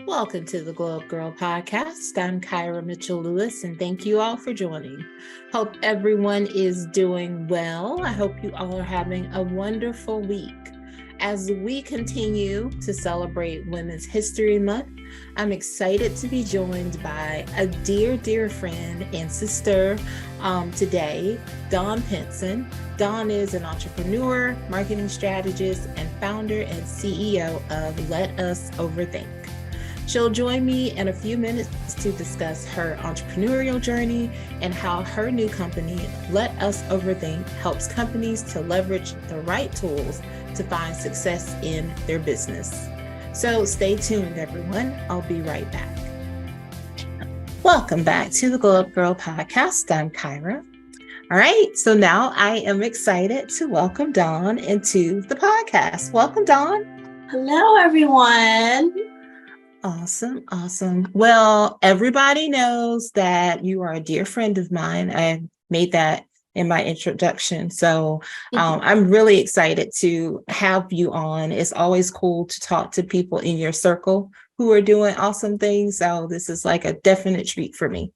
Welcome to the Globe Girl podcast. I'm Kyra Mitchell-Lewis, and thank you all for joining. Hope everyone is doing well. I hope you all are having a wonderful week. As we continue to celebrate Women's History Month, I'm excited to be joined by a dear friend and sister today, Dawn Penson. Dawn is an entrepreneur, marketing strategist, and founder and CEO of Let Us Overthink. She'll join me in a few minutes to discuss her entrepreneurial journey and how her new company, Let Us Overthink, helps companies to leverage the right tools to find success in their business. So stay tuned, everyone. I'll be right back. Welcome back to the Globe Girl podcast. I'm Kyra. All right, so now I am excited to welcome Dawn into the podcast. Welcome, Dawn. Hello, everyone. Awesome. Well, everybody knows that you are a dear friend of mine. I made that in my introduction. So I'm really excited to have you on. It's always cool to talk to people in your circle who are doing awesome things. So this is like a definite treat for me.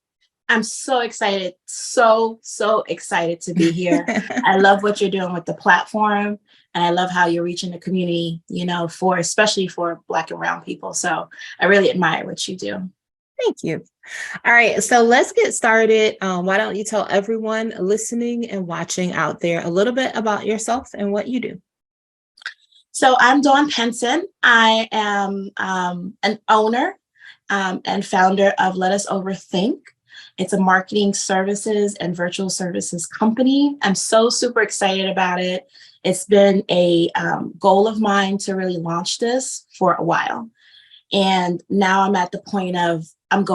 I'm so excited. So excited to be here. I love what you're doing with the platform. And I love how you're reaching the community, especially for Black and brown people. So I really admire what you do. Thank you. All right, so let's get started. Why don't you tell everyone listening and watching out there a little bit about yourself and what you do? So I'm Dawn Penson. I am an owner and founder of Let Us Overthink. It's a marketing services and virtual services company. I'm so super excited about it. It's been a goal of mine to really launch this for a while. And now I'm at the point of I'm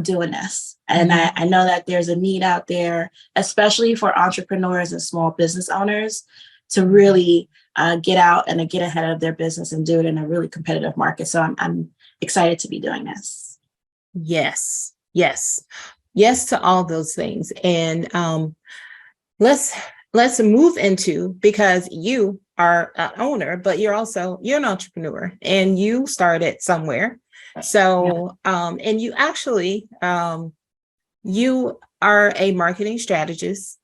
doing this. And I know that there's a need out there, especially for entrepreneurs and small business owners, to really get out and get ahead of their business and do it in a really competitive market. So I'm excited to be doing this. Yes to all those things. And let's move into, because you are an owner, but you're an entrepreneur and you started somewhere. So, and you actually, you are a marketing strategist.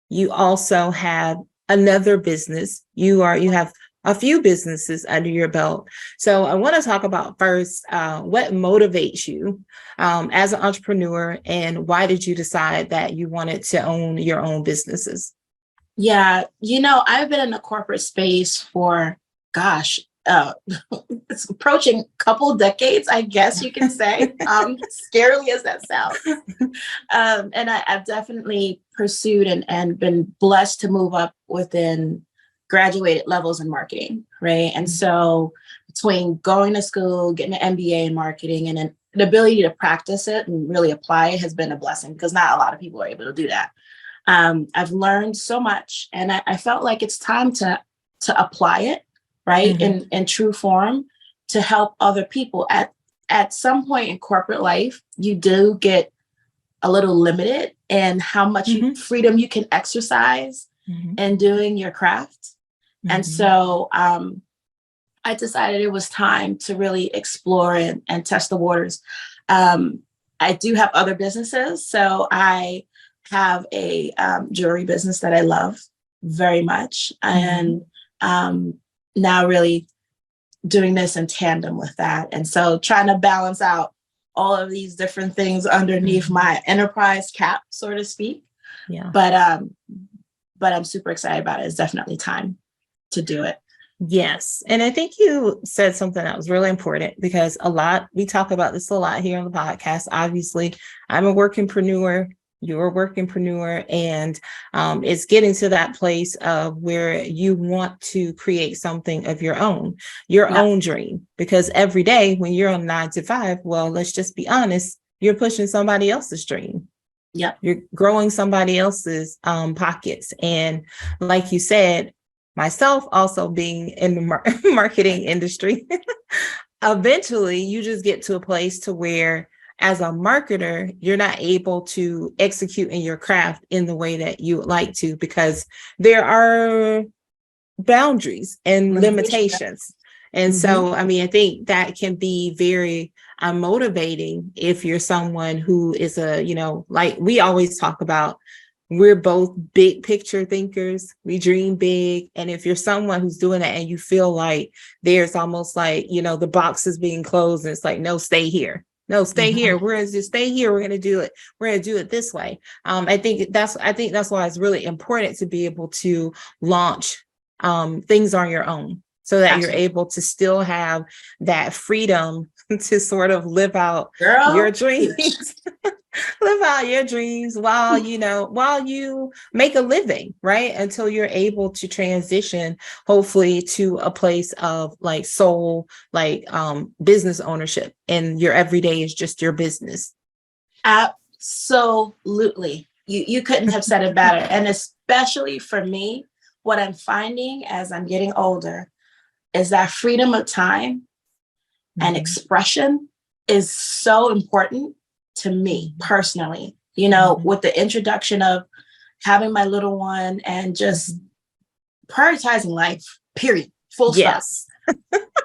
You also have another business. You have a few businesses under your belt. So I want to talk about first, what motivates you as an entrepreneur, and why did you decide that you wanted to own your own businesses? Yeah, I've been in the corporate space for, it's approaching a couple decades, I guess you can say, scarily as that sounds. And I've definitely pursued and been blessed to move up within graduated levels in marketing, right? And so between going to school, getting an MBA in marketing, and then the ability to practice it and really apply it has been a blessing, because not a lot of people are able to do that. I've learned so much, and I felt like it's time to apply it, right, in true form, to help other people. At some point in corporate life, you do get a little limited in how much freedom you can exercise in doing your craft. And so I decided it was time to really explore and test the waters. I do have other businesses. So I have a jewelry business that I love very much. And now really doing this in tandem with that. And so trying to balance out all of these different things underneath my enterprise cap, so to speak. Yeah. But I'm super excited about it. It's definitely time to do it. Yes. And I think you said something that was really important, because we talk about this a lot here on the podcast. Obviously, I'm a workingpreneur, you're a workingpreneur, and it's getting to that place of where you want to create something of your own dream. Because every day when you're on 9 to 5, well, let's just be honest, you're pushing somebody else's dream. Yeah. You're growing somebody else's pockets. And like you said, myself also being in the marketing industry, eventually you just get to a place to where, as a marketer, you're not able to execute in your craft in the way that you would like to, because there are boundaries and limitations. And so, I mean, I think that can be very motivating if you're someone who is like we always talk about, we're both big picture thinkers. We dream big. And if you're someone who's doing that and you feel like there's almost like, the box is being closed and it's like, no, stay here. No, stay here. We're going to just stay here. We're going to do it. We're going to do it this way. I think that's why it's really important to be able to launch things on your own, so that you're able to still have that freedom to sort of live out your dreams. Live out your dreams while you make a living, right? Until you're able to transition, hopefully, to a place of like sole, like business ownership, and your everyday is just your business. Absolutely. You couldn't have said it better. And especially for me, what I'm finding as I'm getting older is that freedom of time and expression is so important to me personally, with the introduction of having my little one and just prioritizing life, period, full stop.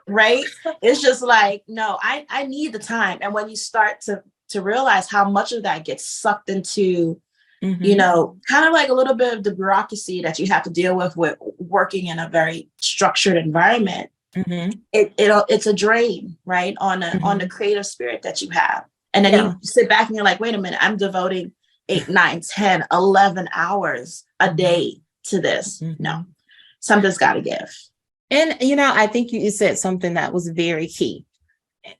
Right? It's just like, no, I need the time. And when you start to realize how much of that gets sucked into, kind of like a little bit of the bureaucracy that you have to deal with working in a very structured environment, it's a drain, right? On the creative spirit that you have. And then you sit back and you're like, wait a minute, I'm devoting 8, 9, 10, 11 hours a day to this. No, something's got to give. And, I think you said something that was very key,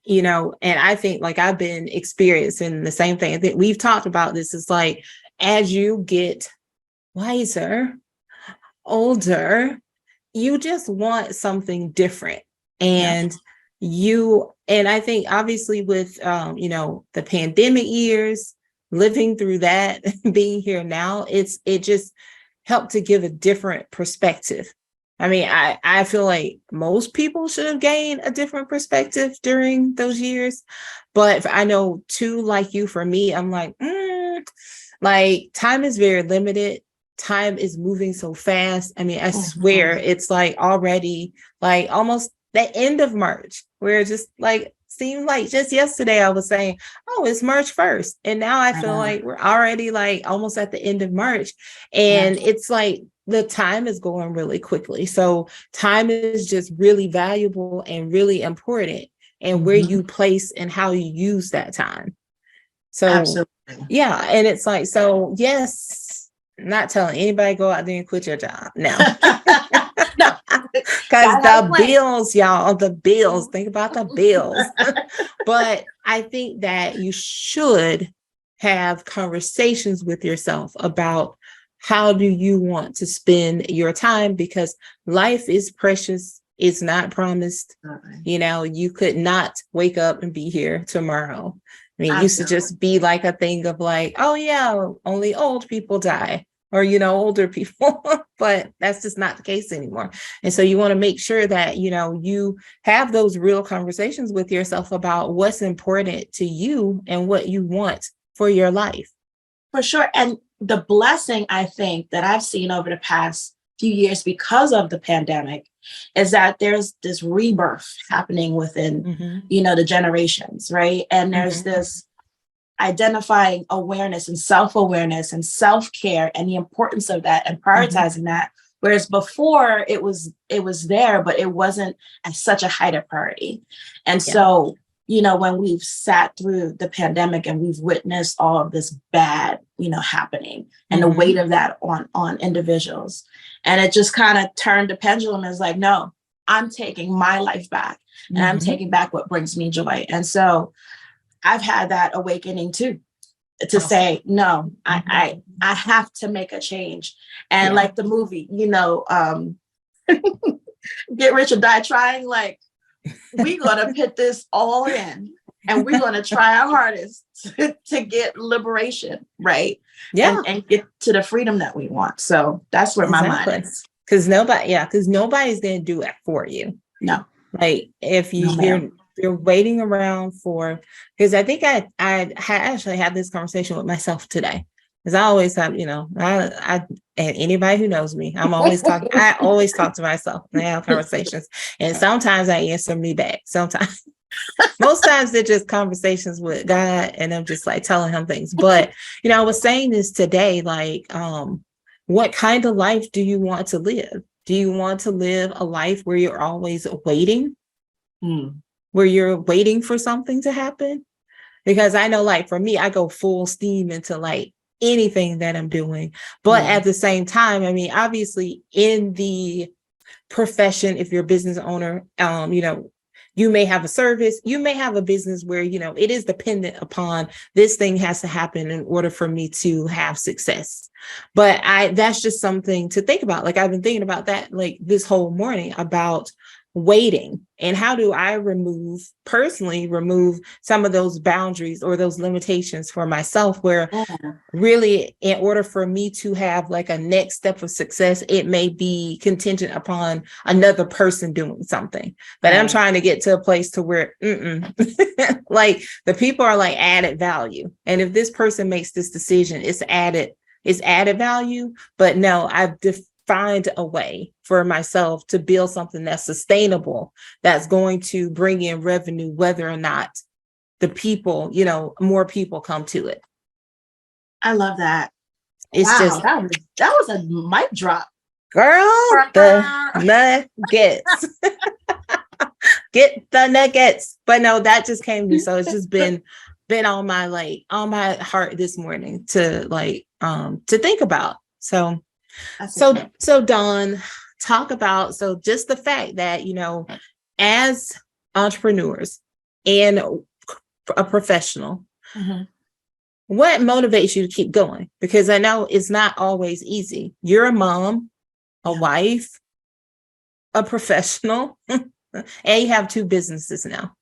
and I think like I've been experiencing the same thing. I think we've talked about this. It's like, as you get wiser, older, you just want something different. And and I think obviously with, the pandemic years, living through that, being here now, it just helped to give a different perspective. I mean, I feel like most people should have gained a different perspective during those years. But I know too, like you, for me, I'm like, like time is very limited. Time is moving so fast. I mean, I swear it's like already like almost the end of March, where just like seemed like just yesterday I was saying, oh, it's March 1st. And now I feel like we're already like almost at the end of March. And it's like the time is going really quickly. So time is just really valuable and really important, and where you place and how you use that time. So yeah. And it's like, so yes, not telling anybody go out there and quit your job. No. No. Because the bills, y'all, the bills, think about the bills. But I think that you should have conversations with yourself about how do you want to spend your time, because life is precious. It's not promised. You could not wake up and be here tomorrow. I mean, it used to just be like a thing of like, oh yeah, only old people die, or, older people, but that's just not the case anymore. And so you want to make sure that, you have those real conversations with yourself about what's important to you and what you want for your life. For sure. And the blessing, I think, that I've seen over the past few years because of the pandemic is that there's this rebirth happening within, the generations, right? And there's this identifying awareness and self-awareness and self-care and the importance of that and prioritizing that. Whereas before it was there, but it wasn't at such a height of priority. And so, when we've sat through the pandemic and we've witnessed all of this bad, happening and the weight of that on individuals, and it just kind of turned the pendulum as like, no, I'm taking my life back and I'm taking back what brings me joy. And so I've had that awakening too, to say, no, I have to make a change. And like the movie, Get Rich or Die Trying, like, we're going to put this all in and we're going to try our hardest to get liberation, right? Yeah. And get to the freedom that we want. So that's where my mind is. Because nobody's going to do it for you. No. Like if you're waiting around for, because I think I actually had this conversation with myself today. Because I always have, and anybody who knows me, I'm always talking. I always talk to myself and have conversations. And sometimes I answer me back. Sometimes, most times they're just conversations with God, and I'm just like telling him things. But, I was saying this today, like, what kind of life do you want to live? Do you want to live a life where you're always waiting, where you're waiting for something to happen? Because I know, like, for me, I go full steam into like anything that I'm doing. But at the same time, I mean, obviously in the profession, if you're a business owner, you may have a service, you may have a business where, it is dependent upon this thing has to happen in order for me to have success. But that's just something to think about. Like, I've been thinking about that like this whole morning about waiting, and how do I personally remove some of those boundaries or those limitations for myself, where really, in order for me to have like a next step of success, it may be contingent upon another person doing something. But I'm trying to get to a place to where like the people are like added value, and if this person makes this decision, it's added value. But no, I've find a way for myself to build something that's sustainable, that's going to bring in revenue, whether or not the people, more people come to it. I love that. It's just that was a mic drop. Girl, the nuggets. Get the nuggets. But no, that just came to me. So it's just been on my heart this morning to think about. So Dawn, talk about, just the fact that, as entrepreneurs and a professional, what motivates you to keep going? Because I know it's not always easy. You're a mom, a wife, a professional, and you have 2 businesses now.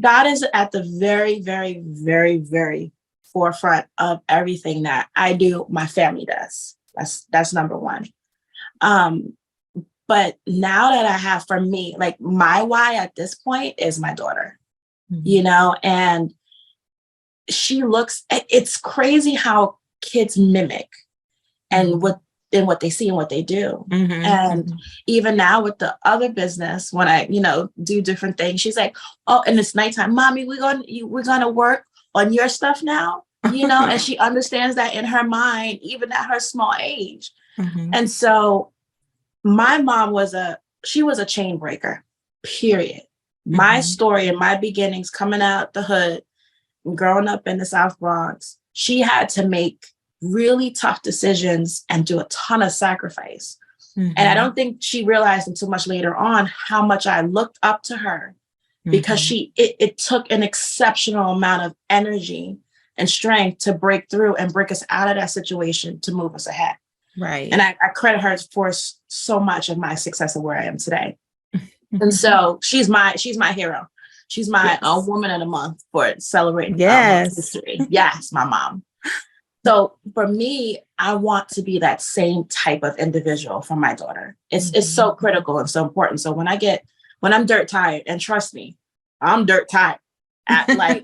God is at the very, very, very, very forefront of everything that I do, my family does. That's number one. But now that I have, for me, like, my why at this point is my daughter, and it's crazy how kids mimic and what they see and what they do. And even now with the other business, when I, do different things, she's like, oh, and it's nighttime, mommy, we're going to work on your stuff now, and she understands that in her mind, even at her small age. And so my mom was a chain breaker, period. My story and my beginnings coming out the hood, growing up in the South Bronx, she had to make really tough decisions and do a ton of sacrifice. And I don't think she realized until much later on how much I looked up to her, because it took an exceptional amount of energy and strength to break through and break us out of that situation to move us ahead. Right. And I credit her for so much of my success of where I am today. And so she's my hero. She's my woman of the month for celebrating history. Yes, my mom. So for me, I want to be that same type of individual for my daughter. It's so critical and so important. So when I'm dirt tired, and trust me, I'm dirt tired at like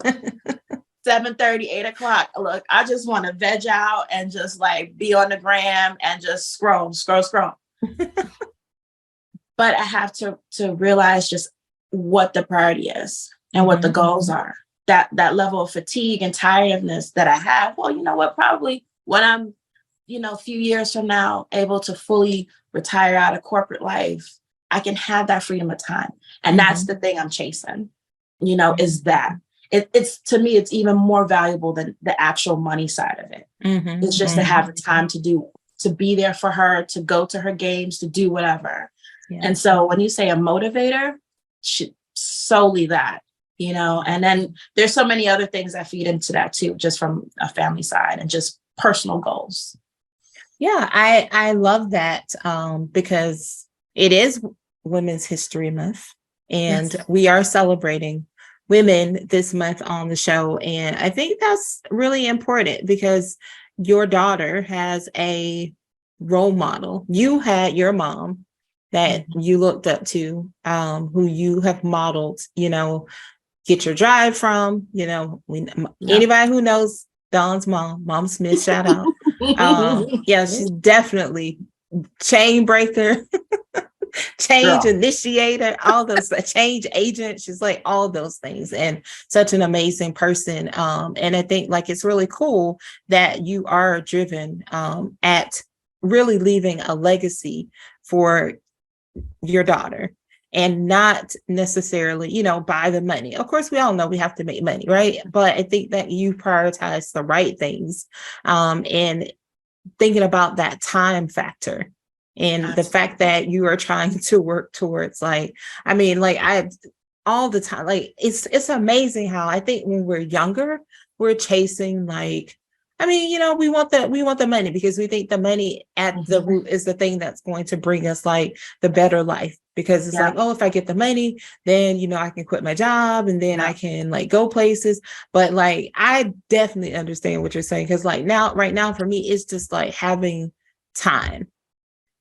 7:30, 8 o'clock. Look, I just want to veg out and just like be on the gram and just scroll. But I have to realize just what the priority is and what the goals are. That level of fatigue and tiredness that I have, well, you know what, probably when I'm, a few years from now, able to fully retire out of corporate life, I can have that freedom of time. And that's the thing I'm chasing, is that it's, to me, it's even more valuable than the actual money side of it. It's just to have the time to be there for her, to go to her games, to do whatever. Yeah. And so when you say a motivator, solely that. And then there's so many other things that feed into that too, just from a family side and just personal goals. Yeah, I love that because it is Women's History Month, and we are celebrating women this month on the show. And I think that's really important because your daughter has a role model. You had your mom that you looked up to, who you have modeled, get your drive from. Anybody who knows Dawn's mom Smith, shout out. Yeah, she's definitely chain breaker, change Girl. initiator, all those, change agent. She's like all those things, and such an amazing person. And I think like it's really cool that you are driven at really leaving a legacy for your daughter, and not necessarily, by the money. Of course, we all know we have to make money, right? But I think that you prioritize the right things, and thinking about that time factor, and Absolutely. the fact that you are trying to work towards I all the time, it's amazing how I think when we're younger, we're chasing we want the money because we think the money at the root is the thing that's going to bring us the better life, because it's if I get the money, then I can quit my job, and then I can go places. But I definitely understand what you're saying, because right now for me, it's just having time,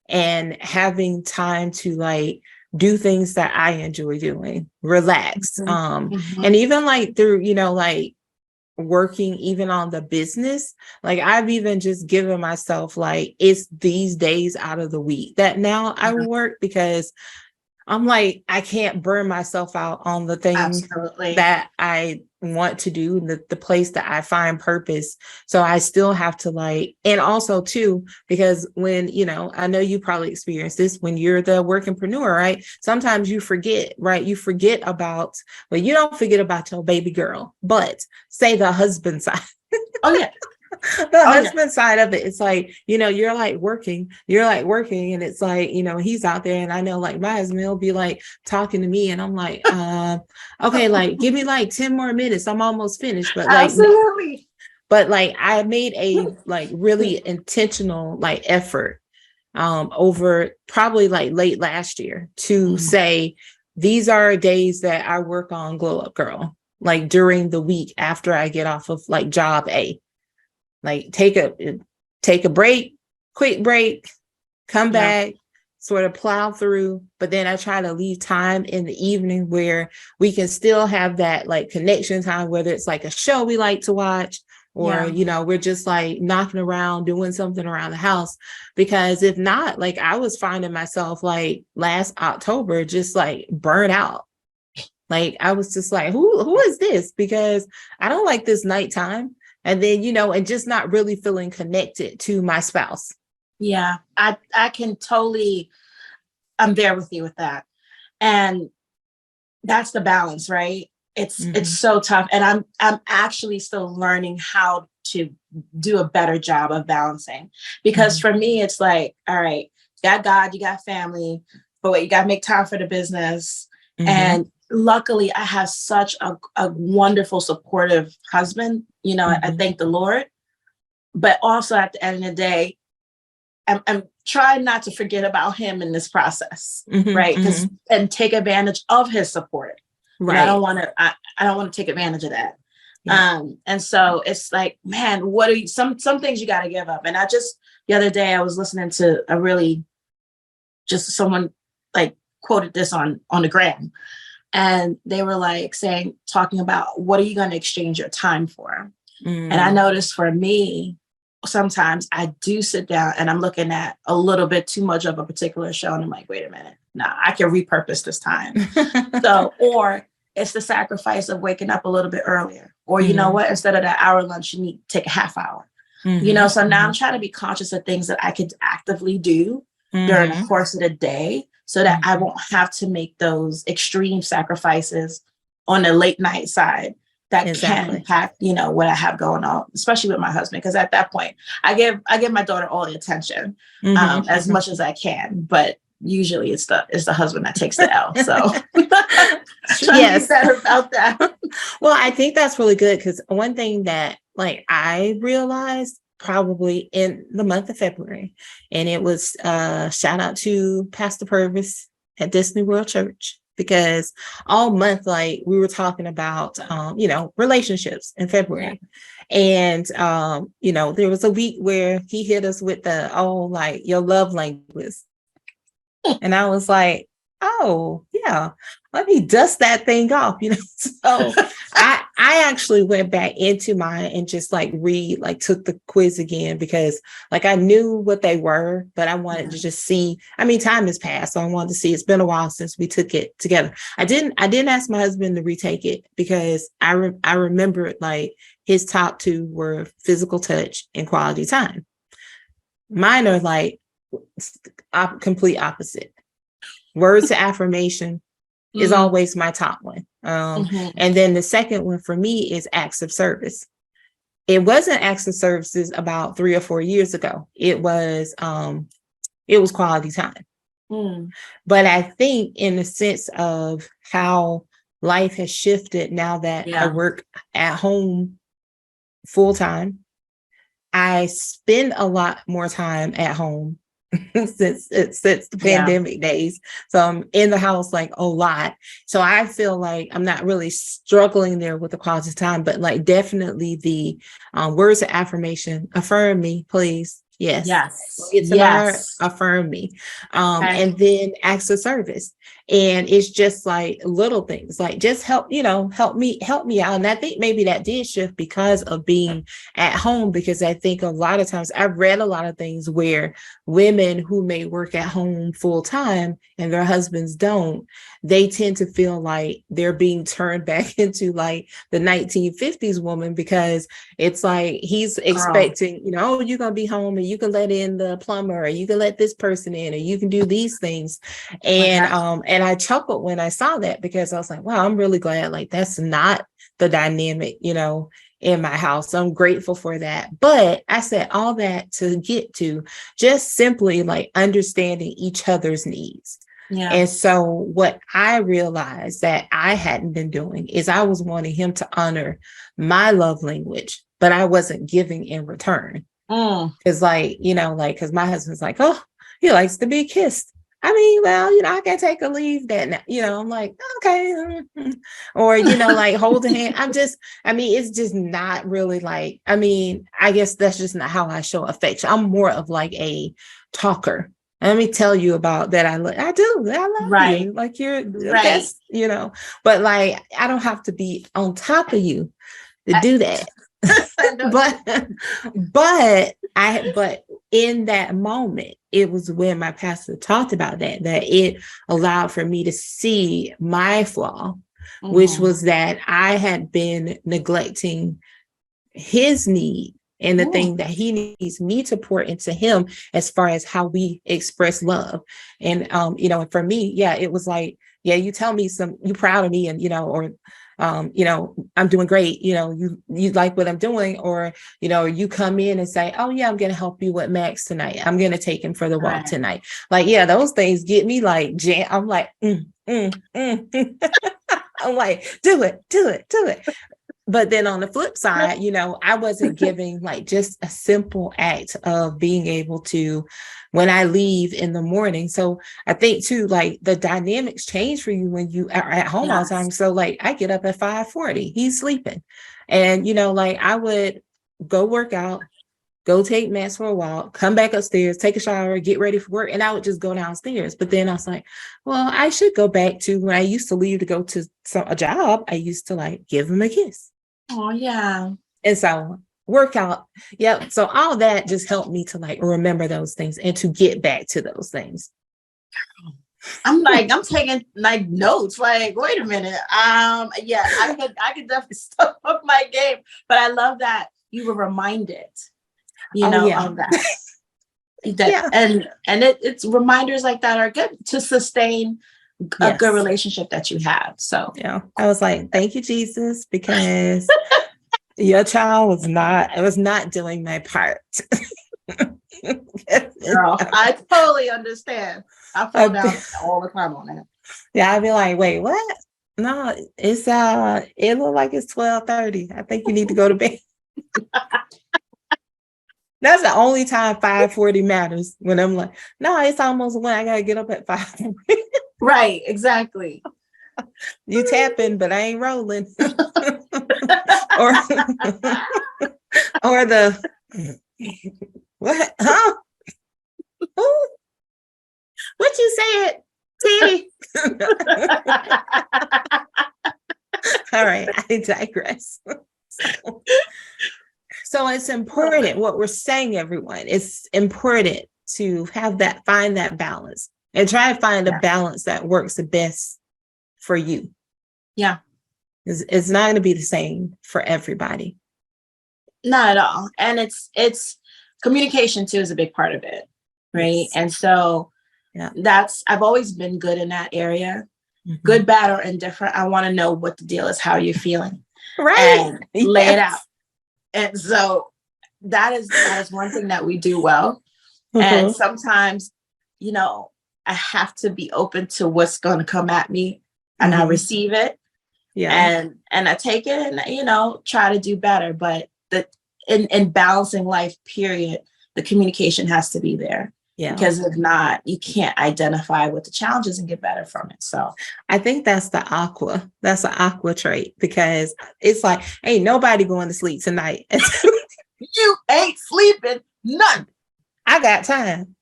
and having time to do things that I enjoy doing, relax, and even through working even on the business, I've even just given myself it's these days out of the week that now I work, because I'm I can't burn myself out on the thing that I want to do, the place that I find purpose. So I still have to and also too, because when, I know you probably experienced this when you're the workingpreneur, right? Sometimes you forget, right? You forget about, well, you don't forget about your baby girl, but say the husband side. Oh yeah. The husband side of it, it's you're working, and it's he's out there, and I know my husband will be talking to me, and I'm okay, give me 10 more minutes, I'm almost finished. But absolutely. But I made a really intentional effort over probably late last year to say, these are days that I work on Glow Up Girl, during the week after I get off of job A. Take a break, quick break, come back, sort of plow through. But then I try to leave time in the evening where we can still have that connection time, whether it's a show we like to watch, or, we're just knocking around, doing something around the house. Because if not, I was finding myself last October, just burnt out. I was just who is this? Because I don't like this nighttime. And then, and just not really feeling connected to my spouse. Yeah, I can totally, I'm there with you with that. And that's the balance, right? It's so tough. And I'm actually still learning how to do a better job of balancing, because for me, it's all right, you got God, you got family, but wait, you got to make time for the business. And luckily I have such a wonderful, supportive husband, I thank the Lord, but also at the end of the day, I'm trying not to forget about him in this process, right? And take advantage of his support. Right. I don't want to take advantage of that. Yeah. And so it's man, what are you, some things you got to give up. And the other day I was listening to someone quoted this on the gram, and they were talking about, what are you going to exchange your time for? And I noticed for me, sometimes I do sit down and I'm looking at a little bit too much of a particular show, and I'm wait a minute, I can repurpose this time. Or it's the sacrifice of waking up a little bit earlier, or you know what, instead of that hour lunch, you need to take a half hour. So now I'm trying to be conscious of things that I could actively do during the course of the day, so that I won't have to make those extreme sacrifices on the late night side that can impact, what I have going on, especially with my husband. Because at that point, I give my daughter all the attention, as much as I can, but usually it's the husband that takes the L. So trying to be better about that. Well, I think that's really good, because one thing that I realized probably in the month of February, and it was shout out to Pastor Purvis at Disney World Church, because all month we were talking about relationships in February. And there was a week where he hit us with the your love language. And I was oh yeah, let me dust that thing off, So I actually went back into mine and just like took the quiz again because like I knew what they were, but I wanted to just see. I mean, time has passed, so I wanted to see. It's been a while since we took it together. I didn't ask my husband to retake it because I remembered like his top two were physical touch and quality time. Mine are like complete opposite. Words to affirmation is always my top one. And then the second one for me is acts of service. It wasn't acts of services about 3 or 4 years ago. It was quality time. But I think in the sense of how life has shifted now that I work at home full time, I spend a lot more time at home since the pandemic days. So I'm in the house like a lot. So I feel like I'm not really struggling there with the quality time, but like definitely the words of affirmation. Affirm me, please. Yes. Get tomorrow, affirm me. And then acts of service. And it's just like little things like just help me out. And I think maybe that did shift because of being at home, because I think a lot of times I've read a lot of things where women who may work at home full time and their husbands don't, they tend to feel like they're being turned back into like the 1950s woman, because it's like he's expecting, you're going to be home and you can let in the plumber, or you can let this person in, or you can do these things. And I chuckled when I saw that, because I was like, wow, I'm really glad like that's not the dynamic, in my house. So I'm grateful for that. But I said all that to get to just simply like understanding each other's needs. Yeah. And so what I realized that I hadn't been doing is I was wanting him to honor my love language, but I wasn't giving in return. Because because my husband's like, oh, he likes to be kissed. I mean, well, I can take a leave that now. I'm like, okay. Or, like hold a hand. It's just not really like, I guess that's just not how I show affection. I'm more of like a talker. Let me tell you about that. I love you. Like you're the best, but like, I don't have to be on top of you to do that. but in that moment, it was when my pastor talked about that it allowed for me to see my flaw, which was that I had been neglecting his need and the thing that he needs me to pour into him as far as how we express love. And, for me, it was like, you tell me you proud of me and, or I'm doing great, you like what I'm doing, or, you come in and say, oh yeah, I'm going to help you with Max tonight. I'm going to take him for the walk tonight. Like, those things get me like, I'm like, I'm like, do it. But then on the flip side, I wasn't giving like just a simple act of being able to, when I leave in the morning. So I think too, like the dynamics change for you when you are at home all the time. So like I get up at 5:40, he's sleeping. And, like I would go work out, go take Max for a walk, come back upstairs, take a shower, get ready for work. And I would just go downstairs. But then I was like, well, I should go back to when I used to leave to go to a job. I used to like give him a kiss. Oh, yeah. And so workout. Yep. So all that just helped me to like remember those things and to get back to those things. I'm taking like notes. Like, wait a minute. I could definitely step up my game. But I love that you were reminded, of that. And it's reminders like that are good to sustain a good relationship that you have. So I was like, thank you, Jesus, because your child was not doing my part. Girl, I totally understand. I fall down all the time on that. Yeah, I'd be like, wait, what? No, it's it looked like it's 12:30. I think you need to go to bed. That's the only time 5:40 matters, when I'm like, no, it's almost when I gotta get up at 5. Right, exactly. You tapping, but I ain't rolling. or the what? Huh? Ooh, what you said, Teddy? All right, I digress. So it's important what we're saying, everyone. It's important to have that, find that balance and try to find a balance that works the best for you. Yeah. It's not going to be the same for everybody. Not at all. And it's communication too is a big part of it. Right. Yes. And so I've always been good in that area. Mm-hmm. Good, bad, or indifferent. I want to know what the deal is, how you're feeling. Right. And lay it out. And so that is one thing that we do well. Mm-hmm. And sometimes, I have to be open to what's going to come at me, and I receive it. Yeah. And I take it and, try to do better. But in balancing life, period, the communication has to be there. Yeah. Because if not, you can't identify with the challenges and get better from it. So I think that's the aqua trait, because it's like, ain't nobody going to sleep tonight. You ain't sleeping none. I got time.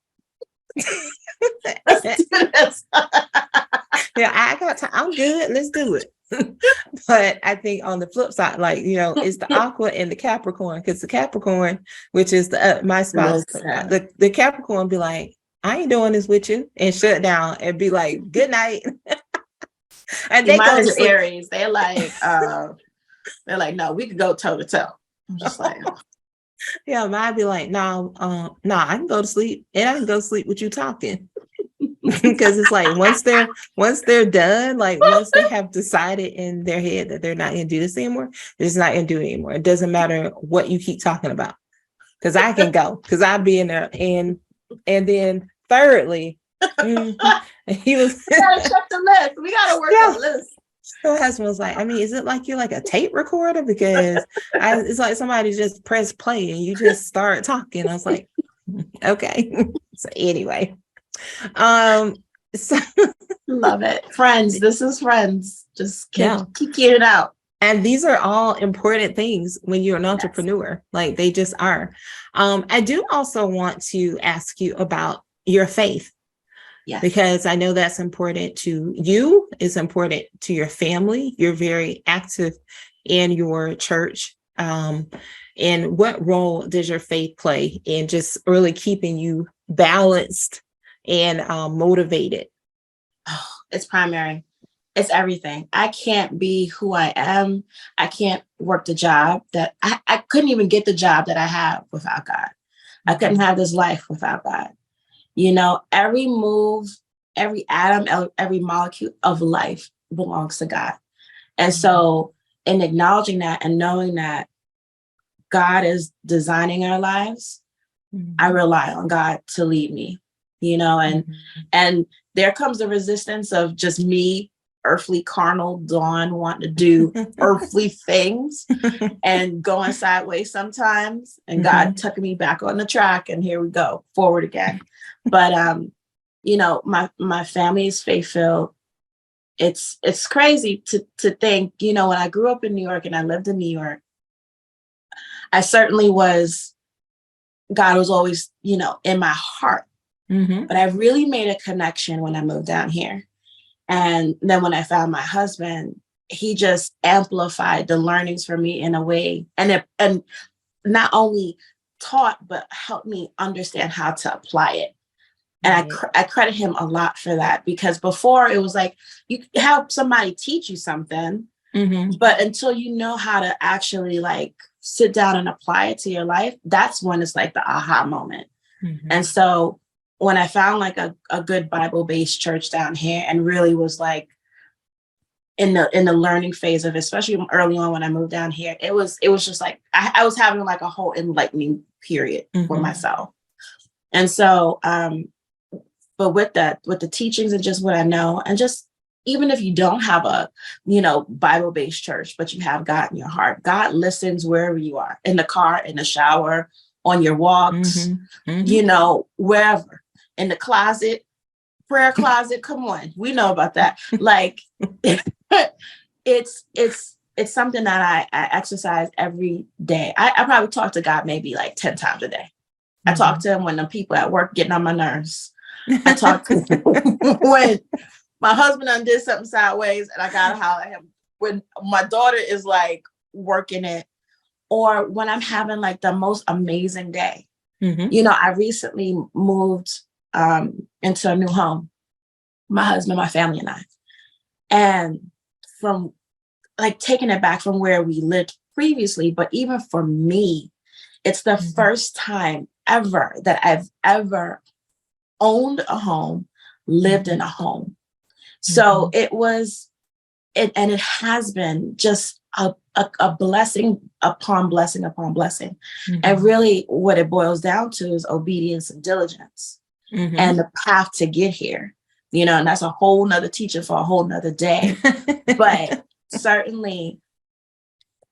Let's do this. Yeah, I got time. I'm good. Let's do it. But I think on the flip side, it's the aqua and the Capricorn, because the Capricorn, which is my spouse, the Capricorn be like, I ain't doing this with you, and shut down and be like, good night. And they go to Aries. They're like, no, we could go toe to toe. I'm just like, yeah, mine be like, no, I can go to sleep, and I can go to sleep with you talking. Because it's like once they're done, once they have decided in their head that they're not going to do this anymore, they're just not going to do it anymore. It doesn't matter what you keep talking about, because I can go, because I'll be in there. And then thirdly, he was we gotta check the list. We gotta work on the list. My husband was like, is it like you're like a tape recorder? Because it's like somebody just press play and you just start talking. I was like, okay. So anyway. So love it. Friends. This is friends. Just keep getting it out. And these are all important things when you're an entrepreneur. Like, they just are. I do also want to ask you about your faith. Yeah. Because I know that's important to you. It's important to your family. You're very active in your church. And what role does your faith play in just really keeping you balanced and motivated? Oh, it's primary. It's everything. I can't be who I am. I can't work the job that I couldn't even get the job that I have without God. I couldn't have this life without God. Every move, every atom, every molecule of life belongs to God. And so in acknowledging that and knowing that God is designing our lives, I rely on God to lead me. And there comes the resistance of just me, earthly, carnal, Dawn, wanting to do earthly things and going sideways sometimes, and God tucking me back on the track, and here we go, forward again. But my family is faith-filled. It's crazy to think, when I grew up in New York and I lived in New York, I certainly God was always, in my heart. Mm-hmm. But I really made a connection when I moved down here. And then when I found my husband, he just amplified the learnings for me in a way, and not only taught, but helped me understand how to apply it. And I credit him a lot for that, because before it was like, you have somebody teach you something, but until you know how to actually sit down and apply it to your life, that's when it's like the aha moment. Mm-hmm. And so when I found a good Bible-based church down here, and really was in the learning phase of it, especially early on when I moved down here, it was just like I was having a whole enlightening period for myself. And so, but with the teachings and just what I know, and just even if you don't have a Bible-based church, but you have God in your heart, God listens wherever you are, in the car, in the shower, on your walks, wherever. In the closet, prayer closet. Come on. We know about that. It's something that I exercise every day. I probably talk to God maybe 10 times a day. I talk to him when the people at work getting on my nerves. I talk to him my husband undid something sideways and I gotta holler at him. When my daughter is like working it, or when I'm having like the most amazing day. You know, I recently moved into a new home, my husband, my family and I. And from like taking it back from where we lived previously, but even for me, it's the first time ever that I've ever owned a home, lived in a home. So it was, and it has been just a blessing upon blessing upon blessing. And really what it boils down to is obedience and diligence and the path to get here, you know, and that's a whole nother teaching for a whole nother day. But certainly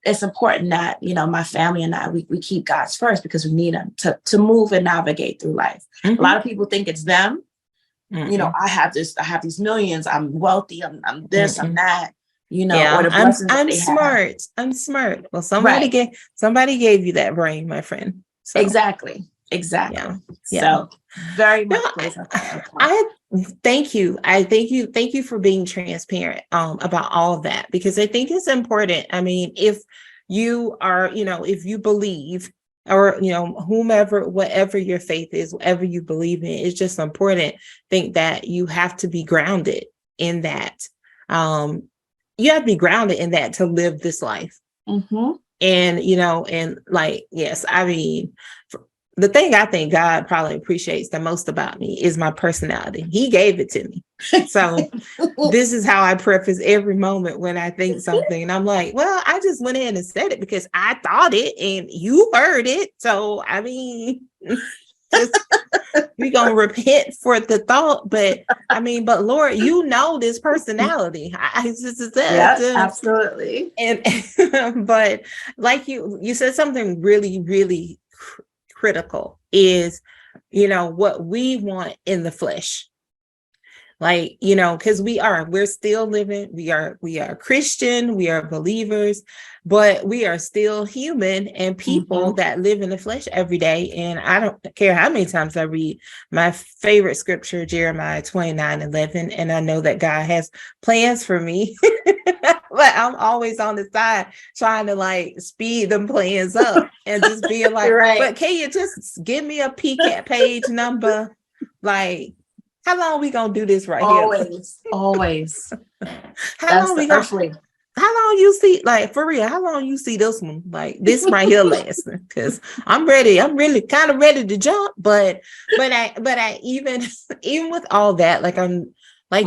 it's important that, you know, my family and I, we keep God's first because we need him to move and navigate through life. A lot of people think it's them. You know, I have these millions, I'm wealthy, I'm this, I'm that, you know, or the blessings I'm smart. have. I'm smart. Well, somebody gave you that brain, my friend. So. Exactly. Yeah. So very much. I thank you. Thank you for being transparent about all of that, because I think it's important. I mean, if you are, you know, if you believe, or, you know, whatever your faith is, whatever you believe in, it's just important. Think that you have to be grounded in that. You have to be grounded in that to live this life. And, you know, and like, yes, I mean, the thing I think God probably appreciates the most about me is my personality. He gave it to me. So this is how I preface every moment when I think something. And I'm like, well, I just went in and said it because I thought it and you heard it. So, I mean, we're going to repent for the thought. But I mean, but Lord, you know this personality. Absolutely. And but like you said something really, really critical is, you know, what we want in the flesh. Like, you know, because we're still living, we are Christian, we are believers, but we are still human and people that live in the flesh every day. And I don't care how many times I read my favorite scripture, Jeremiah 29:11, and I know that God has plans for me, but I'm always on the side trying to like speed them plans up and just being like, but can you just give me a peek at page number? Like, how long we gonna do this right here? Always. How long you see, like, for real, how long you see this one, like this right here lasting? Because I'm really kind of ready to jump, but I even with all that, like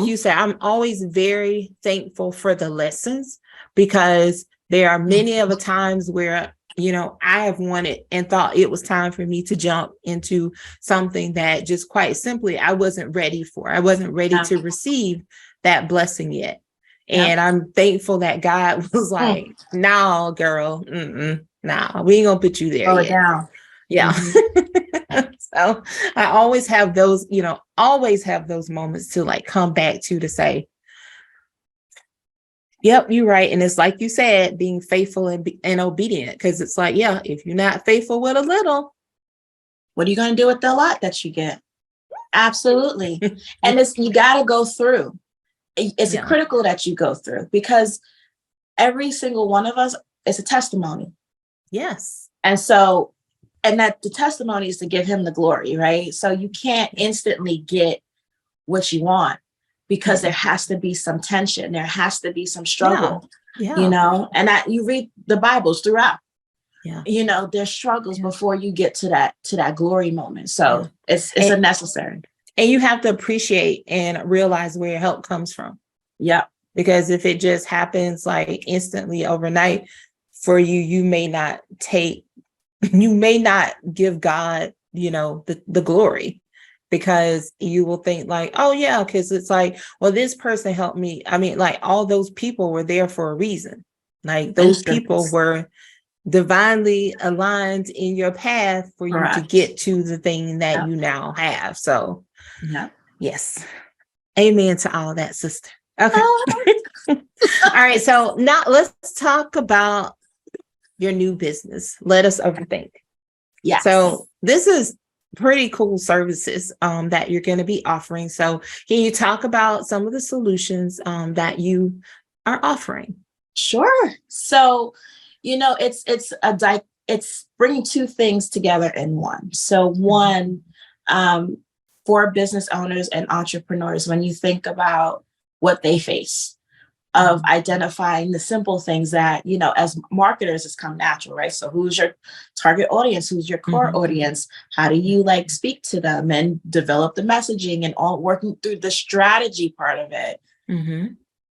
you said, I'm always very thankful for the lessons, because there are many of the times where, you know, I have wanted and thought it was time for me to jump into something that just quite simply I wasn't ready for. I wasn't ready to receive that blessing yet. And I'm thankful that God was like, "No, girl, nah, we ain't gonna put you there yet." Down. Yeah. So I always have those, you know, moments to like come back to say, yep, you're right. And it's like you said, being faithful and obedient, because it's like, yeah, if you're not faithful with a little, what are you going to do with the lot that you get? Absolutely. And you got to go through. It's critical that you go through, because every single one of us is a testimony. Yes. And so, and that the testimony is to give him the glory, right? So you can't instantly get what you want, because there has to be some tension. There has to be some struggle, you know, and you read the Bibles throughout, you know, there's struggles before you get to that glory moment. So it's a necessary. And you have to appreciate and realize where your help comes from. Yeah. Because if it just happens like instantly overnight for you, you may not give God, you know, the glory, because you will think like, oh yeah, because it's like, well, this person helped me. I mean, like all those people were there for a reason. Like those people were divinely aligned in your path for you to get to the thing that you now have. So yes. Amen to all of that, sister. Okay. All right. So now let's talk about your new business. Let Us Overthink. Yeah. So this is pretty cool services that you're going to be offering. So can you talk about some of the solutions that you are offering? Sure. So, it's bringing two things together in one. So one, for business owners and entrepreneurs, when you think about what they face, of identifying the simple things that, as marketers, it's come natural, right? So who's your target audience? Who's your core audience? How do you speak to them and develop the messaging and all working through the strategy part of it?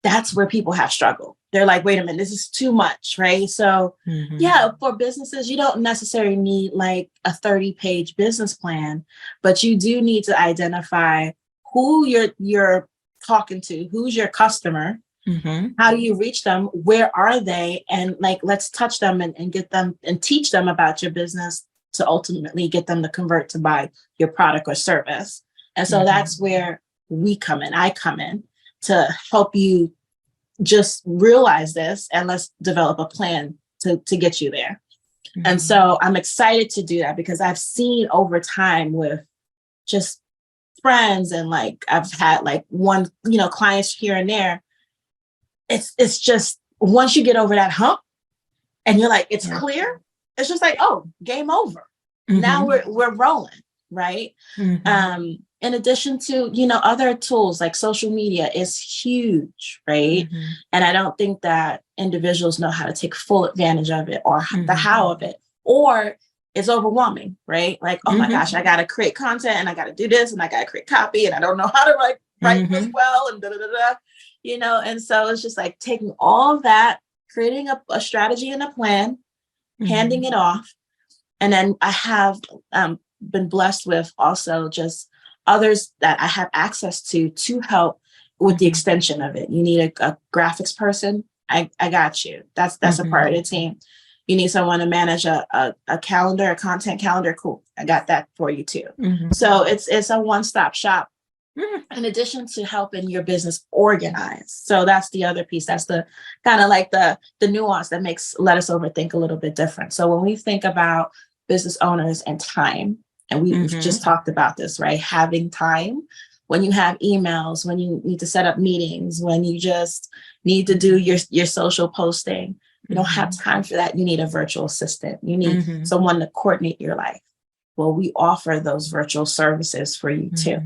That's where people have struggled. They're like, wait a minute, this is too much, right? So yeah, for businesses, you don't necessarily need like a 30-page business plan, but you do need to identify who you're talking to, who's your customer, how do you reach them, where are they, and let's touch them and get them and teach them about your business to ultimately get them to convert to buy your product or service. And so that's where I come in to help you just realize this, and let's develop a plan to get you there. And so I'm excited to do that, because I've seen over time with just friends, and I've had one, clients here and there. It's just, once you get over that hump and you're like, it's clear, it's just like, oh, game over. Now we're rolling, right? In addition to, other tools like social media is huge, right? And I don't think that individuals know how to take full advantage of it, or the how of it, or it's overwhelming, right? Like, oh my gosh, I got to create content, and I got to do this, and I got to create copy, and I don't know how to write really well, and and so it's just like taking all of that, creating a strategy and a plan, handing it off. And then I have been blessed with also just others that I have access to help with the extension of it. You need a graphics person, I got you. That's a part of the team. You need someone to manage a calendar, a content calendar. Cool, I got that for you too. So it's a one-stop shop. In addition to helping your business organize. So that's the other piece. That's the kind of like the nuance that makes Let Us Overthink a little bit different. So when we think about business owners and time, and we've just talked about this, right? Having time, when you have emails, when you need to set up meetings, when you just need to do your social posting, you don't have time for that. You need a virtual assistant. You need someone to coordinate your life. Well, we offer those virtual services for you too.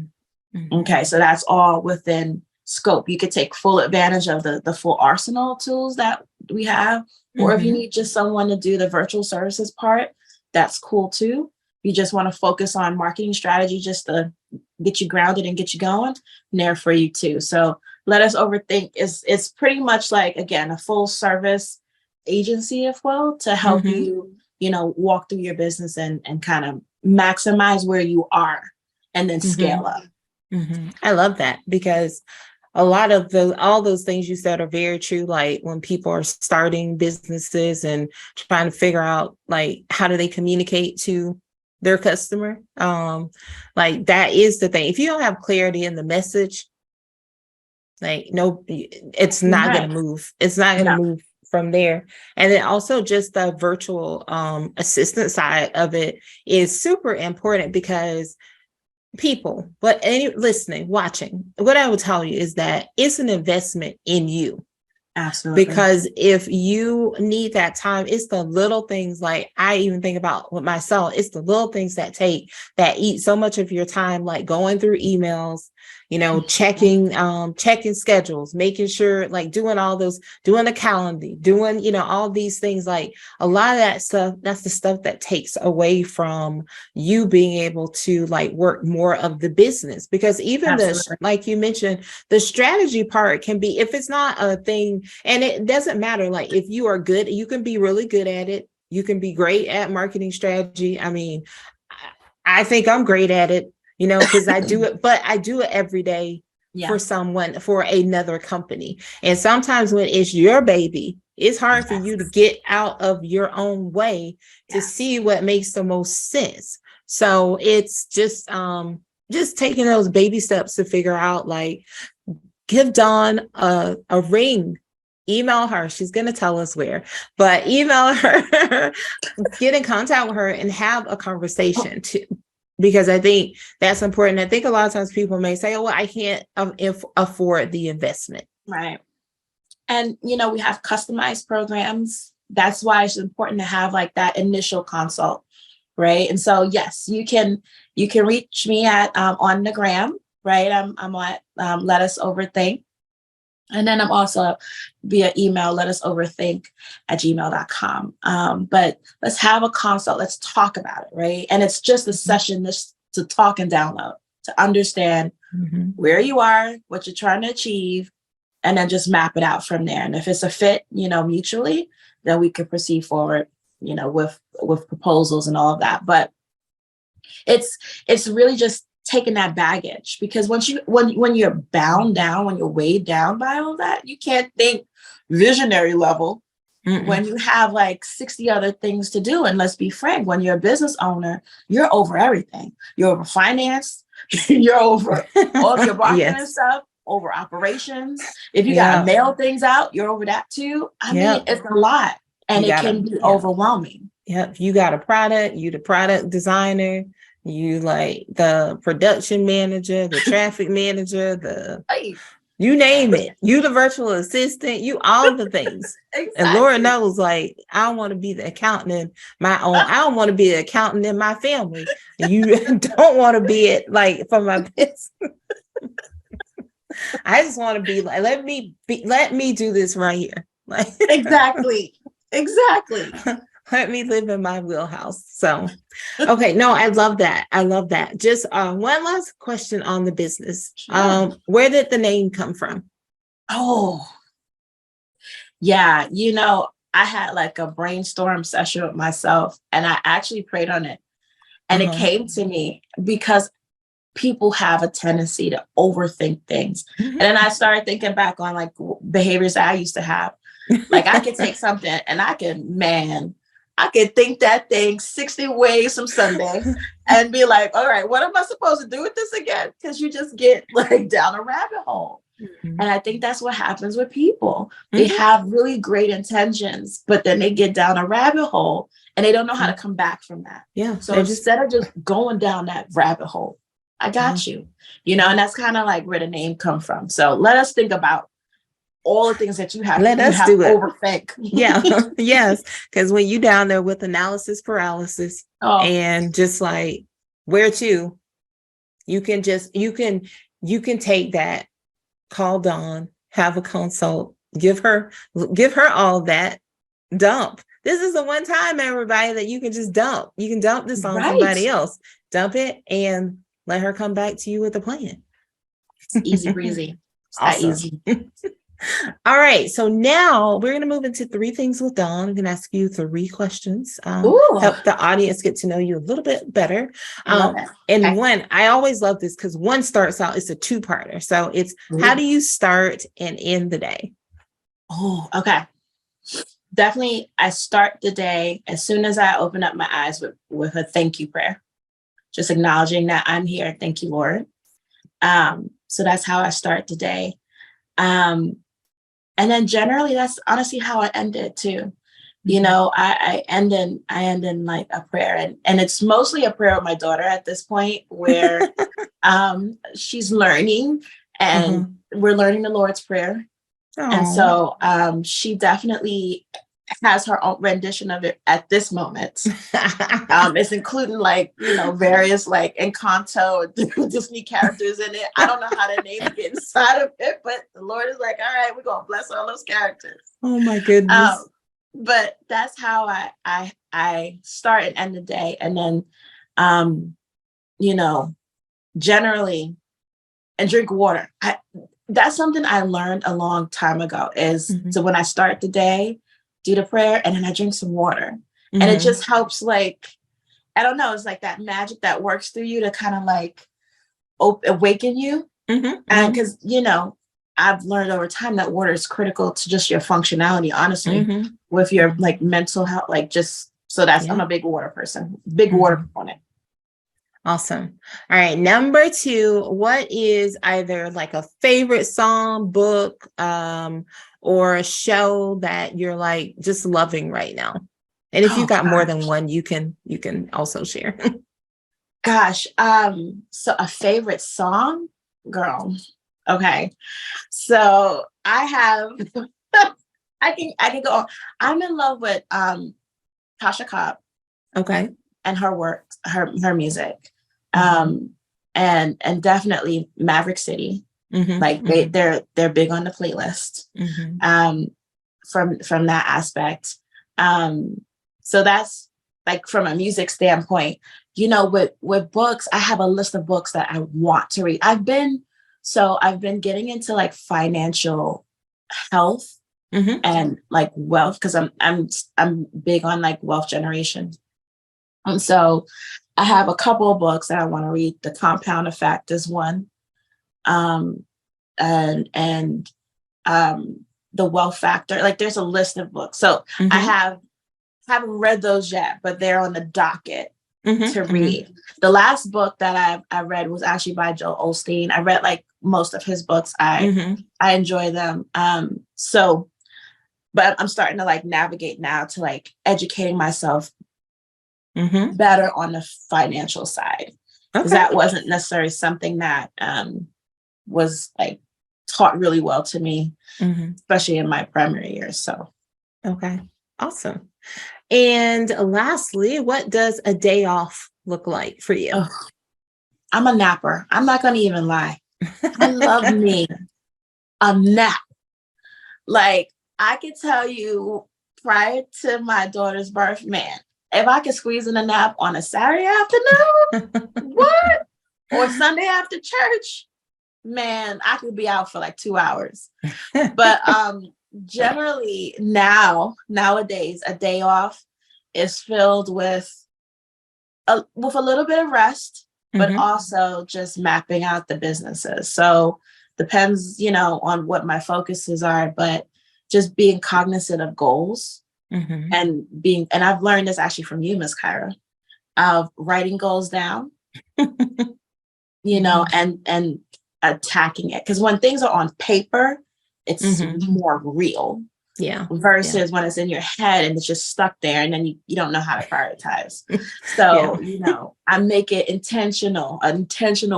Okay, so that's all within scope. You could take full advantage of the full arsenal of tools that we have, or if you need just someone to do the virtual services part, that's cool too. You just want to focus on marketing strategy just to get you grounded and get you going, and there for you too. So Let Us Overthink is pretty much like, again, a full service agency, if well, to help you, walk through your business and kind of maximize where you are and then scale up. I love that, because a lot of all those things you said are very true. Like when people are starting businesses and trying to figure out how do they communicate to their customer, that is the thing. If you don't have clarity in the message, no, it's not going to move. It's not going to move from there. And then also just the virtual assistant side of it is super important, because people, but listening, watching, what I would tell you is that it's an investment in you. Absolutely. Because if you need that time, it's the little things, like I even think about with myself, it's the little things that eat so much of your time, like going through emails, checking schedules, making sure, doing all those, doing the calendar, doing, all these things, a lot of that stuff, that's the stuff that takes away from you being able to work more of the business. Because even like you mentioned, the strategy part can be, if it's not a thing, and it doesn't matter, if you are good, you can be really good at it. You can be great at marketing strategy. I mean, I think I'm great at it, because I do it, but I do it every day for someone, for another company. And sometimes when it's your baby, it's hard for you to get out of your own way to see what makes the most sense. So it's just taking those baby steps to figure out, give Dawn a ring. Email her. She's going to tell us where, but email her, get in contact with her and have a conversation because I think that's important. I think a lot of times people may say, oh, well, I can't afford the investment. Right. And, you know, we have customized programs. That's why it's important to have like that initial consult. Right. And so, yes, you can reach me at on the gram. Right. I'm at Let Us Overthink. And then I'm also via email, letosoverthink@gmail.com. But let's have a consult. Let's talk about it. Right. And it's just a session just to talk and download, to understand where you are, what you're trying to achieve, and then just map it out from there. And if it's a fit, you know, mutually, then we could proceed forward, you know, with proposals and all of that. But it's really just taking that baggage, because when you're bound down, when you're weighed down by all that, you can't think visionary level when you have like 60 other things to do. And let's be frank, when you're a business owner, you're over everything. You're over finance, you're over all of your marketing and stuff, over operations. If you gotta mail things out, you're over that too. I mean, it's a lot, and it can be overwhelming. Yep. You got a product, you the product designer, you like the production manager, the traffic manager, you name it. You the virtual assistant, you all the things. Exactly. And Laura knows, like, I don't want to be the accountant in my own. I don't want to be the accountant in my family. You don't want to be it like for my business. I just want to be like, let me do this right here. Like exactly. Let me live in my wheelhouse. So, okay. No, I love that. Just one last question on the business. Sure. Where did the name come from? Oh, yeah. You know, I had like a brainstorm session with myself, and I actually prayed on it. And it came to me because people have a tendency to overthink things. And then I started thinking back on like behaviors that I used to have. Like I could take something and I could think that thing 60 ways from Sunday and be like, all right, what am I supposed to do with this again? Because you just get like down a rabbit hole. And I think that's what happens with people. They have really great intentions, but then they get down a rabbit hole and they don't know how to come back from that. Yeah. So instead of just going down that rabbit hole, I got you, you know, and that's kind of like where the name come from. So let us think about all the things that you have. Let us do it. Overthink. Yeah. Yes. Because when you down there with analysis paralysis and just like where to, you can take that, call Dawn, have a consult, give her all that, dump. This is the one time, everybody, that you can just dump. You can dump this on somebody else, dump it, and let her come back to you with a plan. It's easy breezy. It's awesome. Easy. All right. So now we're going to move into 3 things with Dawn. I'm going to ask you 3 questions. Help the audience get to know you a little bit better. And one, I always love this because one starts out, it's a 2-parter. So it's how do you start and end the day? Oh, okay. Definitely. I start the day as soon as I open up my eyes with a thank you prayer. Just acknowledging that I'm here. Thank you, Lord. So that's how I start the day. And then generally that's honestly how I end it too. You know, I end in like a prayer, and it's mostly a prayer with my daughter at this point where she's learning, and we're learning the Lord's Prayer. And so she definitely has her own rendition of it at this moment. It's including like, you know, various like Encanto Disney characters in it. I don't know how to name it inside of it, but the Lord is like, all right, we're gonna bless all those characters. Oh my goodness. But that's how I start and end the day. And then you know, generally, and drink water. That's something I learned a long time ago is so when I start the day, do the prayer, and then I drink some water. And it just helps, like, I don't know, it's like that magic that works through you to kind of like awaken you. And because, you know, I've learned over time that water is critical to just your functionality, honestly, with your like mental health, like just, so that's, I'm a big water person, big water proponent. Awesome. All right. Number 2, what is either like a favorite song, book, or a show that you're like just loving right now? And if you've got more than one, you can also share. Gosh, so a favorite song, girl. Okay. So I have I can go on. I'm in love with Tasha Cobb Okay. and her work, her music. And definitely Maverick City. Like they're big on the playlist. From that aspect. So that's like from a music standpoint, with books, I have a list of books that I want to read. I've been getting into like financial health and like wealth, because I'm big on like wealth generation. And so I have a couple of books that I want to read. The Compound Effect is one. And The Wealth Factor. Like there's a list of books. So I haven't read those yet, but they're on the docket to read. The last book that I read was actually by Joel Osteen. I read like most of his books. I enjoy them. But I'm starting to like navigate now to like educating myself better on the financial side. Because that wasn't necessarily something that was like taught really well to me, especially in my primary years. So, okay, awesome. And lastly, what does a day off look like for you? I'm a napper. I'm not going to even lie. I love me a nap. Like I could tell you prior to my daughter's birth, man, if I could squeeze in a nap on a Saturday afternoon, what? Or Sunday after church, man, I could be out for like 2 hours. But generally nowadays, a day off is filled with a little bit of rest, but also just mapping out the businesses. So depends, on what my focuses are, but just being cognizant of goals and I've learned this actually from you, Miss Kyra, of writing goals down, and attacking it. Because when things are on paper, it's more real. Yeah. Versus when it's in your head and it's just stuck there and then you don't know how to prioritize. So, I make it an intentional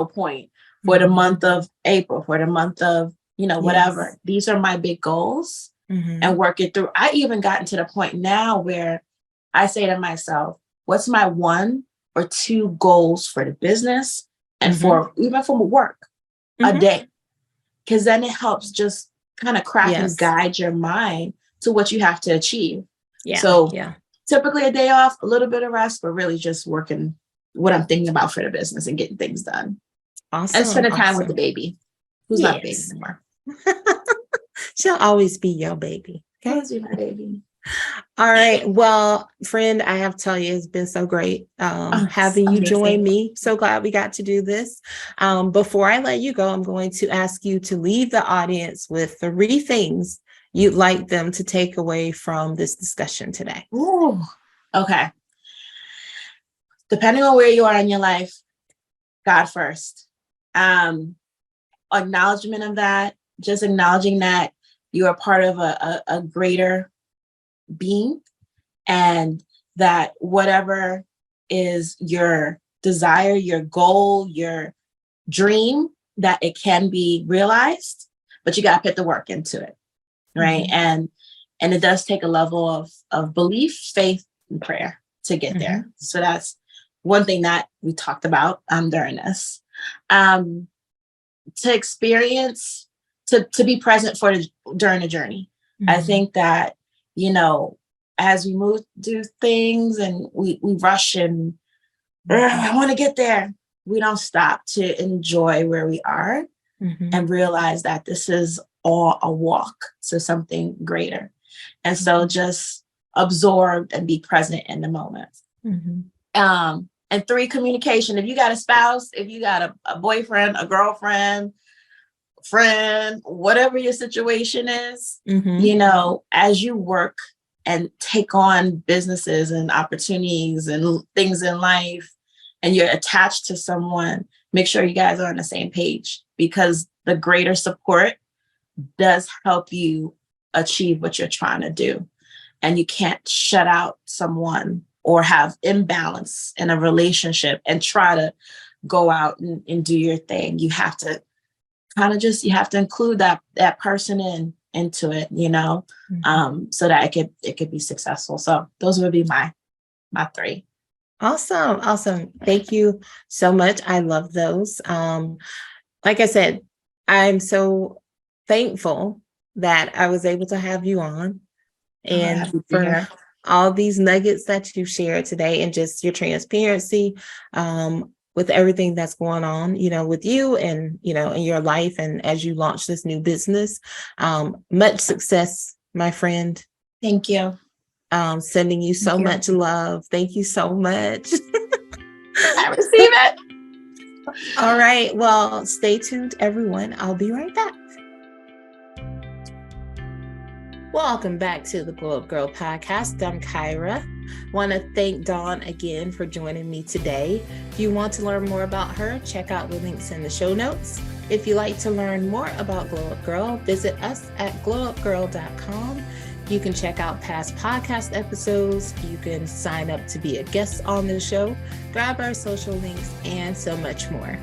point for the month of April, for the month of, whatever. These are my big goals and work it through. I even gotten to the point now where I say to myself, what's my 1 or 2 goals for the business and for even from work a day? Because then it helps just kind of crack and guide your mind to what you have to achieve. So typically a day off, a little bit of rest, but really just working what I'm thinking about for the business and getting things done. Awesome. And spending time with the baby, who's not a baby anymore. She'll always be your baby. Okay? Always be my baby. All right. Well, friend, I have to tell you, it's been so great having you join me. So glad we got to do this. Before I let you go, I'm going to ask you to leave the audience with 3 things you'd like them to take away from this discussion today. Ooh, okay. Depending on where you are in your life, God first. Acknowledgement of that, just acknowledging that you are part of a greater being, and that whatever is your desire, your goal, your dream, that it can be realized, but you got to put the work into it, right? And it does take a level of belief, faith, and prayer to get there. So that's one thing that we talked about during this. To experience, to be present during the journey. I think that, as we do things and we rush and I want to get there, we don't stop to enjoy where we are and realize that this is all a walk to something greater. And so just absorb and be present in the moment. And 3, communication. If you got a spouse, if you got a boyfriend, a girlfriend, friend, whatever your situation is, as you work and take on businesses and opportunities and things in life, and you're attached to someone, make sure you guys are on the same page, because the greater support does help you achieve what you're trying to do. And you can't shut out someone or have imbalance in a relationship and try to go out and do your thing. You have to you have to include that person into it, so that it could be successful. So those would be my three. Awesome. Thank you so much. I love those. Like I said, I'm so thankful that I was able to have you on, and for all these nuggets that you shared today, and just your transparency with everything that's going on, with you and, in your life, and as you launch this new business. Much success, my friend. Thank you. Sending you so much love. Thank you so much. I receive it. All right. Well, stay tuned, everyone. I'll be right back. Welcome back to the Glow Up Girl podcast. I'm Kyra. Want to thank Dawn again for joining me today. If you want to learn more about her, check out the links in the show notes. If you'd like to learn more about Glow Up Girl, visit us at glowupgirl.com. You can check out past podcast episodes. You can sign up to be a guest on the show, grab our social links, and so much more.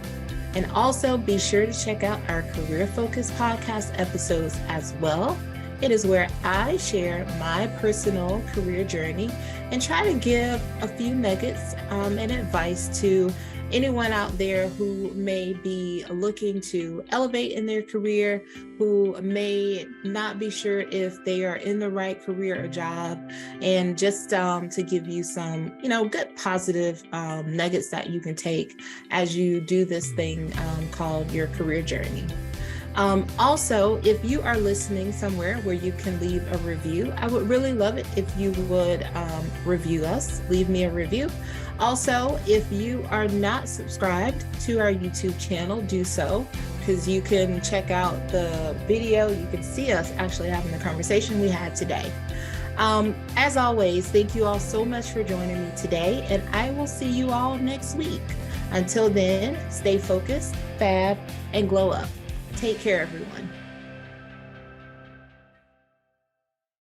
And also be sure to check out our career focused podcast episodes as well. It is where I share my personal career journey and try to give a few nuggets and advice to anyone out there who may be looking to elevate in their career, who may not be sure if they are in the right career or job, and just to give you some, good positive nuggets that you can take as you do this thing called your career journey. Also, if you are listening somewhere where you can leave a review, I would really love it if you would review us, leave me a review. Also, if you are not subscribed to our YouTube channel, do so, because you can check out the video. You can see us actually having the conversation we had today. As always, thank you all so much for joining me today, and I will see you all next week. Until then, stay focused, fab, and glow up. Take care, everyone.